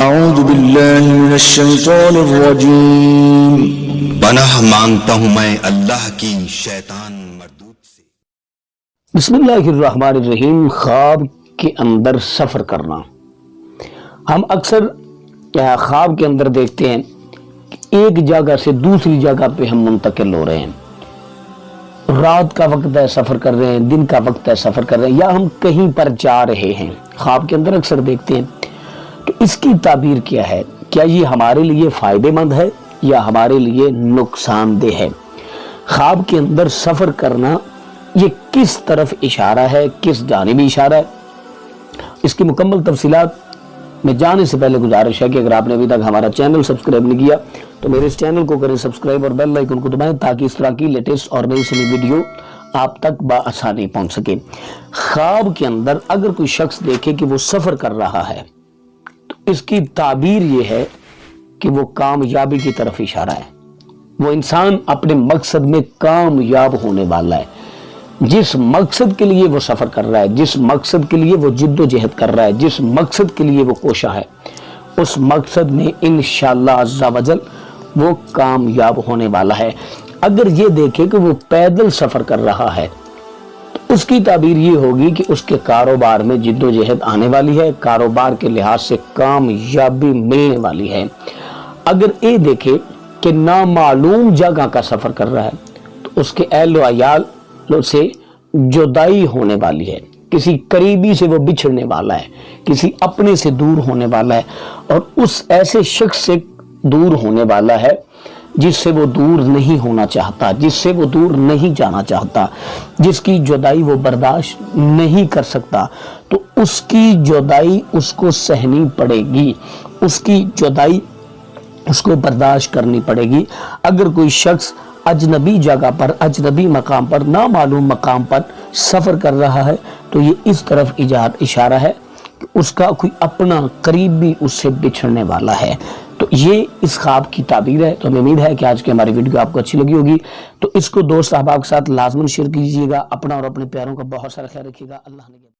اعوذ باللہ من الشیطان الرجیم۔ پناہ مانگتا ہوں میں اللہ کی شیطان مردود سے۔ بسم اللہ الرحمن الرحیم۔ خواب کے اندر سفر کرنا۔ ہم اکثر خواب کے اندر دیکھتے ہیں کہ ایک جگہ سے دوسری جگہ پہ ہم منتقل ہو رہے ہیں، رات کا وقت ہے سفر کر رہے ہیں، دن کا وقت ہے سفر کر رہے ہیں، یا ہم کہیں پر جا رہے ہیں، خواب کے اندر اکثر دیکھتے ہیں۔ تو اس کی تعبیر کیا ہے؟ کیا یہ ہمارے لیے فائدہ مند ہے یا ہمارے لیے نقصان دہ ہے؟ خواب کے اندر سفر کرنا یہ کس طرف اشارہ ہے، کس جانب اشارہ ہے؟ اس کی مکمل تفصیلات میں جانے سے پہلے گزارش ہے کہ اگر آپ نے ابھی تک ہمارا چینل سبسکرائب نہیں کیا تو میرے اس چینل کو کریں سبسکرائب اور بیل آئیکن کو دبائیں تاکہ اس طرح کی لیٹسٹ اور نئی سی ویڈیو آپ تک بآسانی پہنچ سکے۔ خواب کے اندر اگر کوئی شخص دیکھے کہ وہ سفر کر رہا ہے تو اس کی تعبیر یہ ہے کہ وہ کامیابی کی طرف اشارہ ہے، وہ انسان اپنے مقصد میں کامیاب ہونے والا ہے۔ جس مقصد کے لیے وہ سفر کر رہا ہے، جس مقصد کے لیے وہ جد و جہد کر رہا ہے، جس مقصد کے لیے وہ کوشاں ہے، اس مقصد میں انشاءاللہ عز و جل وہ کامیاب ہونے والا ہے۔ اگر یہ دیکھے کہ وہ پیدل سفر کر رہا ہے تو اس کی تعبیر یہ ہوگی کہ اس کے کاروبار میں جد و جہد آنے والی ہے، کاروبار کے لحاظ سے کامیابی ملنے والی ہے۔ اگر یہ دیکھے کہ نامعلوم جگہ کا سفر کر رہا ہے تو اس کے اہل و عیال سے جدائی ہونے والی ہے، کسی قریبی سے وہ بچھڑنے والا ہے، کسی اپنے سے دور ہونے والا ہے، اور اس ایسے شخص سے دور ہونے والا ہے جس سے وہ دور نہیں ہونا چاہتا، جس سے وہ دور نہیں جانا چاہتا، جس کی جدائی وہ برداشت نہیں کر سکتا، تو اس کی جدائی اس کو سہنی پڑے گی، اس کی جدائی اس کو برداشت کرنی پڑے گی۔ اگر کوئی شخص اجنبی جگہ پر، اجنبی مقام پر، نامعلوم مقام پر سفر کر رہا ہے تو یہ اس طرف اشارہ ہے کہ اس کا کوئی اپنا قریبی اس سے بچھڑنے والا ہے۔ تو یہ اس خواب کی تعبیر ہے۔ تو ہمیں امید ہے کہ آج کی ہماری ویڈیو آپ کو اچھی لگی ہوگی، تو اس کو دوست احباب کے ساتھ لازماً شیئر کیجیے گا، اپنا اور اپنے پیاروں کا بہت سارا خیال رکھیے گا۔ اللہ نے